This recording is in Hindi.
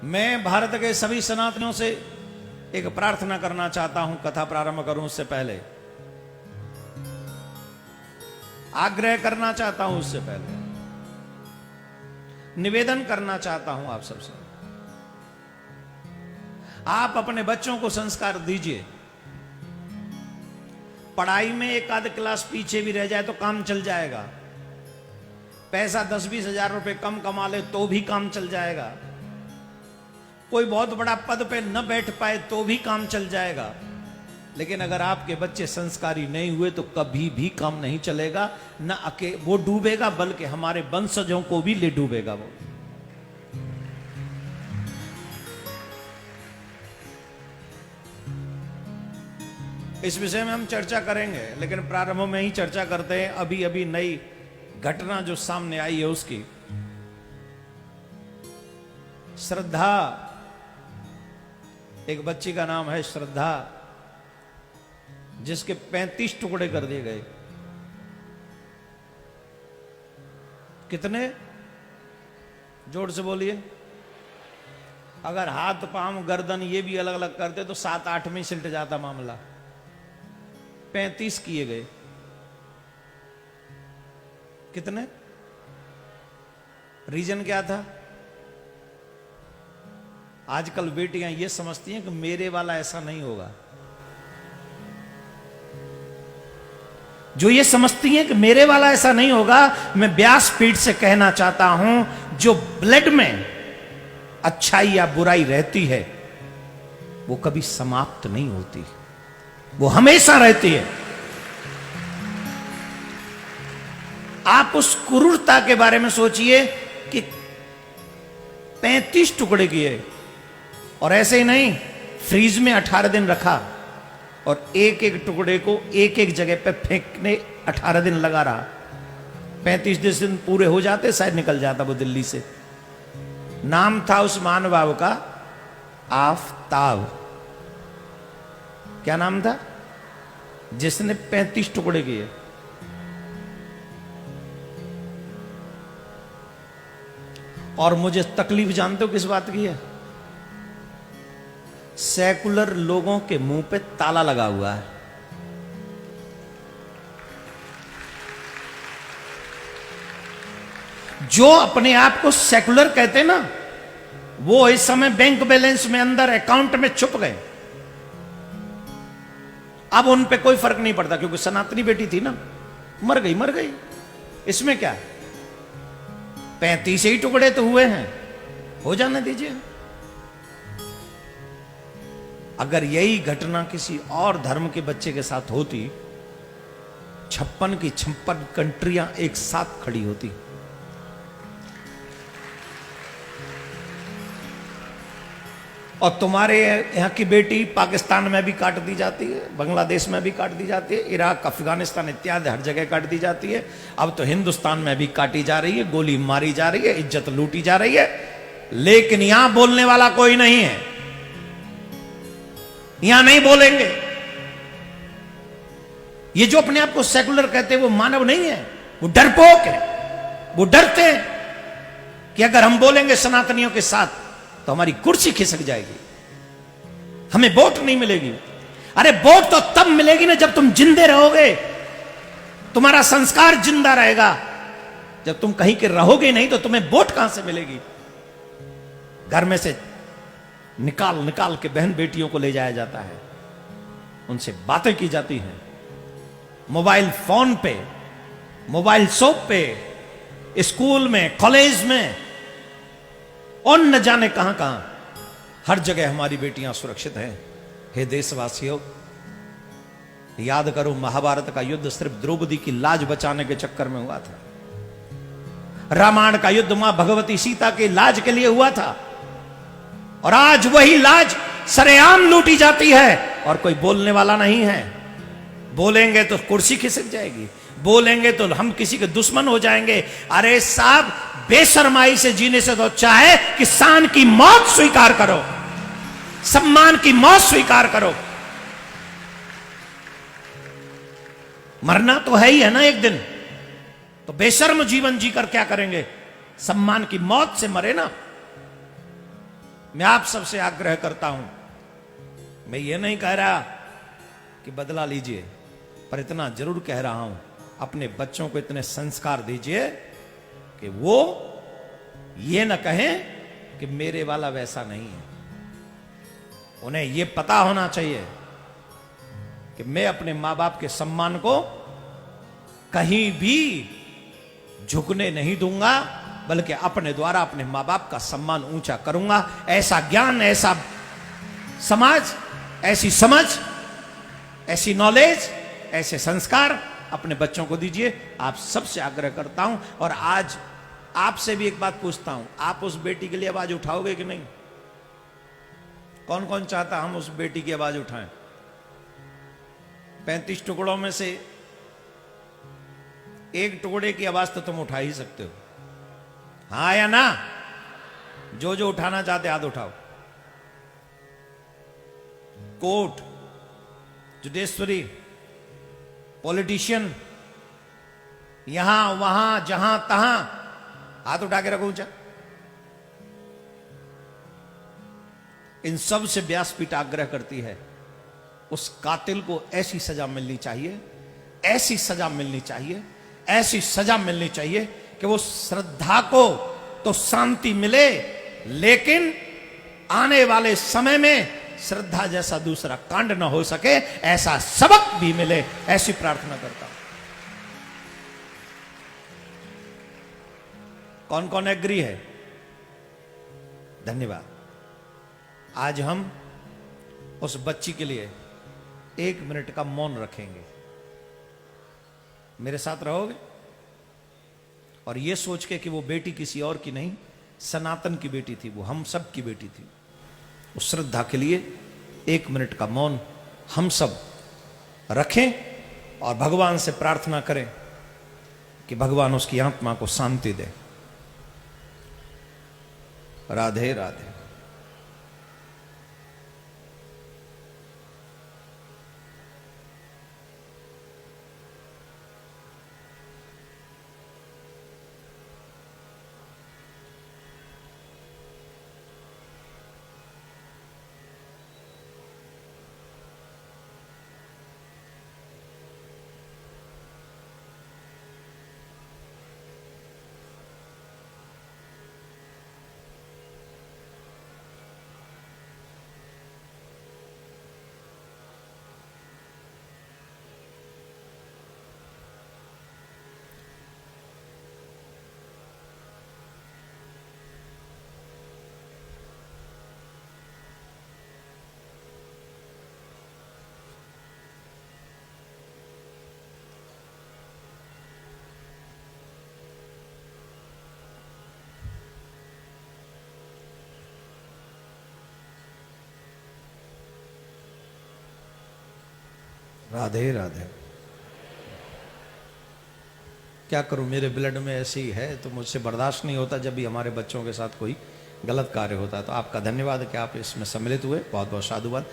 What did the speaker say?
मैं भारत के सभी सनातनियों से एक प्रार्थना करना चाहता हूं, कथा प्रारंभ करूं उससे पहले आग्रह करना चाहता हूं, उससे पहले निवेदन करना चाहता हूं आप सबसे। आप अपने बच्चों को संस्कार दीजिए। पढ़ाई में एक आध क्लास पीछे भी रह जाए तो काम चल जाएगा। पैसा 10-20 हजार रुपए कम कमा ले तो भी काम चल जाएगा। कोई बहुत बड़ा पद पे न बैठ पाए तो भी काम चल जाएगा। लेकिन अगर आपके बच्चे संस्कारी नहीं हुए तो कभी भी काम नहीं चलेगा। न वो डूबेगा बल्कि हमारे वंशजों को भी ले डूबेगा वो। इस विषय में हम चर्चा करेंगे, लेकिन प्रारंभ में ही चर्चा करते हैं। अभी अभी नई घटना जो सामने आई है उसकी। श्रद्धा, एक बच्ची का नाम है श्रद्धा, जिसके 35 टुकड़े कर दिए गए। कितने? जोर से बोलिए। अगर हाथ पांव गर्दन ये भी अलग अलग करते तो 7-8 में सिलट जाता मामला। 35 किए गए। कितने? रीजन क्या था? आजकल बेटियां ये समझती हैं कि मेरे वाला ऐसा नहीं होगा। जो ये समझती हैं कि मेरे वाला ऐसा नहीं होगा, मैं व्यासपीठ से कहना चाहता हूं, जो ब्लड में अच्छाई या बुराई रहती है वो कभी समाप्त नहीं होती, वो हमेशा रहती है। आप उस क्रूरता के बारे में सोचिए कि 35 टुकड़े किए और ऐसे ही नहीं, फ्रीज में 18 दिन रखा और एक एक टुकड़े को एक एक जगह पे फेंकने 18 दिन लगा रहा। 35 दिन पूरे हो जाते शायद निकल जाता वो दिल्ली से। नाम था उस महानुभाव का आफताब। क्या नाम था? जिसने 35 टुकड़े किए। और मुझे तकलीफ जानते हो किस बात की है? सेकुलर लोगों के मुंह पे ताला लगा हुआ है। जो अपने आप को सेकुलर कहते ना, वो इस समय बैंक बैलेंस में अंदर अकाउंट में छुप गए। अब उन पे कोई फर्क नहीं पड़ता, क्योंकि सनातनी बेटी थी ना, मर गई मर गई। इसमें क्या? 35 ही टुकड़े तो हुए हैं, हो जाने दीजिए। अगर यही घटना किसी और धर्म के बच्चे के साथ होती, 56 की 56 कंट्रियां एक साथ खड़ी होती। और तुम्हारे यहां की बेटी पाकिस्तान में भी काट दी जाती है, बांग्लादेश में भी काट दी जाती है, इराक, अफगानिस्तान इत्यादि हर जगह काट दी जाती है। अब तो हिंदुस्तान में भी काटी जा रही है, गोली मारी जा रही है, इज्जत लूटी जा रही है। लेकिन यहां बोलने वाला कोई नहीं है। यहां नहीं बोलेंगे। ये जो अपने आप को सेकुलर कहते हैं वो मानव नहीं है, वो डरपोक है। वो डरते हैं कि अगर हम बोलेंगे सनातनियों के साथ तो हमारी कुर्सी खिसक जाएगी, हमें वोट नहीं मिलेगी। अरे वोट तो तब मिलेगी ना जब तुम जिंदे रहोगे, तुम्हारा संस्कार जिंदा रहेगा। जब तुम कहीं के रहोगे नहीं तो तुम्हें वोट कहां से मिलेगी? घर में से निकाल निकाल के बहन बेटियों को ले जाया जाता है, उनसे बातें की जाती हैं, मोबाइल फोन पे, मोबाइल शॉप पे, स्कूल में, कॉलेज में, और न जाने कहां कहां। हर जगह हमारी बेटियां सुरक्षित हैं। हे देशवासियों, याद करो, महाभारत का युद्ध सिर्फ द्रौपदी की लाज बचाने के चक्कर में हुआ था। रामायण का युद्ध मां भगवती सीता की लाज के लिए हुआ था। और आज वही लाज सरेआम लूटी जाती है और कोई बोलने वाला नहीं है। बोलेंगे तो कुर्सी खिसक जाएगी, बोलेंगे तो हम किसी के दुश्मन हो जाएंगे। अरे साहब, बेशर्माई से जीने से तो अच्छा है कि शान की मौत स्वीकार करो, सम्मान की मौत स्वीकार करो। मरना तो है ही है ना एक दिन, तो बेशर्म जीवन जीकर क्या करेंगे? सम्मान की मौत से मरे ना। मैं आप सबसे आग्रह करता हूं, मैं ये नहीं कह रहा कि बदला लीजिए, पर इतना जरूर कह रहा हूं, अपने बच्चों को इतने संस्कार दीजिए कि वो ये न कहें कि मेरे वाला वैसा नहीं है। उन्हें ये पता होना चाहिए कि मैं अपने मां बाप के सम्मान को कहीं भी झुकने नहीं दूंगा, बल्कि अपने द्वारा अपने मां बाप का सम्मान ऊंचा करूंगा। ऐसा ज्ञान, ऐसा समाज, ऐसी समझ, ऐसी नॉलेज, ऐसे संस्कार अपने बच्चों को दीजिए, आप सबसे आग्रह करता हूं। और आज आपसे भी एक बात पूछता हूं, आप उस बेटी के लिए आवाज उठाओगे कि नहीं? कौन कौन चाहता हम उस बेटी की आवाज उठाएं? 35 टुकड़ों में से एक टुकड़े की आवाज तो तुम उठा ही सकते हो, हां या ना? जो जो उठाना चाहते हाथ उठाओ। कोर्ट, जुडिशरी, पॉलिटिशियन, यहां वहां जहां तहां हाथ उठा के रखो ऊंचा। इन सब से व्यासपीठ आग्रह करती है, उस कातिल को ऐसी सजा मिलनी चाहिए, ऐसी सजा मिलनी चाहिए, ऐसी सजा मिलनी चाहिए कि वो श्रद्धा को तो शांति मिले, लेकिन आने वाले समय में श्रद्धा जैसा दूसरा कांड न हो सके, ऐसा सबक भी मिले, ऐसी प्रार्थना करता हूं। कौन कौन एग्री है? धन्यवाद। आज हम उस बच्ची के लिए 1 मिनट का मौन रखेंगे। मेरे साथ रहोगे? और यह सोच के कि वो बेटी किसी और की नहीं, सनातन की बेटी थी, वो हम सब की बेटी थी। उस श्रद्धा के लिए 1 मिनट का मौन हम सब रखें और भगवान से प्रार्थना करें कि भगवान उसकी आत्मा को शांति दे। राधे राधे। राधे राधे। क्या करूं, मेरे ब्लड में ऐसी है, तो मुझसे बर्दाश्त नहीं होता जब भी हमारे बच्चों के साथ कोई गलत कार्य होता है। तो आपका धन्यवाद कि आप इसमें सम्मिलित हुए, बहुत बहुत साधुवाद।